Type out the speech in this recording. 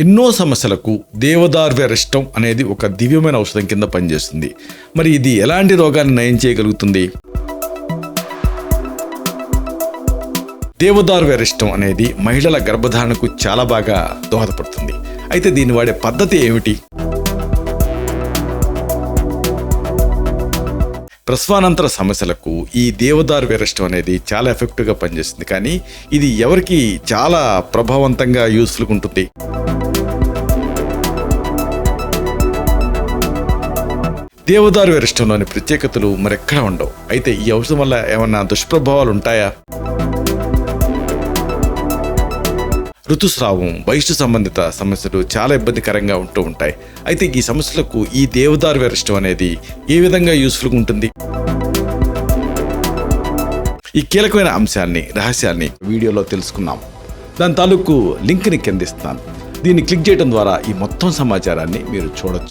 ఎన్నో సమస్యలకు దేవదార్వ్యరిష్టం అనేది ఒక దివ్యమైన ఔషధం కింద పనిచేస్తుంది. మరి ఇది ఎలాంటి రోగాన్ని నయం చేయగలుగుతుంది? దేవదార్వ్యరిష్టం అనేది మహిళల గర్భధారణకు చాలా బాగా దోహదపడుతుంది. అయితే దీన్ని వాడే పద్ధతి ఏమిటి? ప్రసవానంతర సమస్యలకు ఈ దేవదార్వ్యరిష్టం అనేది చాలా ఎఫెక్టివ్గా పనిచేస్తుంది. కానీ ఇది ఎవరికి చాలా ప్రభావవంతంగా యూస్ఫుల్గా ఉంటుంది? దేవదార్వ్యరిష్టంలోని ప్రత్యేకతలు మరెక్కడా ఉండవు. అయితే ఈ ఔషధం వల్ల ఏమన్నా దుష్ప్రభావాలు ఉంటాయా? ఋతుస్రావం, వయస్సు సంబంధిత సమస్యలు చాలా ఇబ్బందికరంగా ఉంటూ ఉంటాయి. అయితే ఈ సమస్యలకు ఈ దేవదార్వ్యరిష్టం అనేది ఏ విధంగా యూస్ఫుల్గా ఉంటుంది? ఈ కీలకమైన అంశాన్ని, రహస్యాన్ని వీడియోలో తెలుసుకున్నాం. దాని తాలూకు లింక్ని కిందిస్తాను. దీన్ని క్లిక్ చేయడం ద్వారా ఈ మొత్తం సమాచారాన్ని మీరు చూడొచ్చు.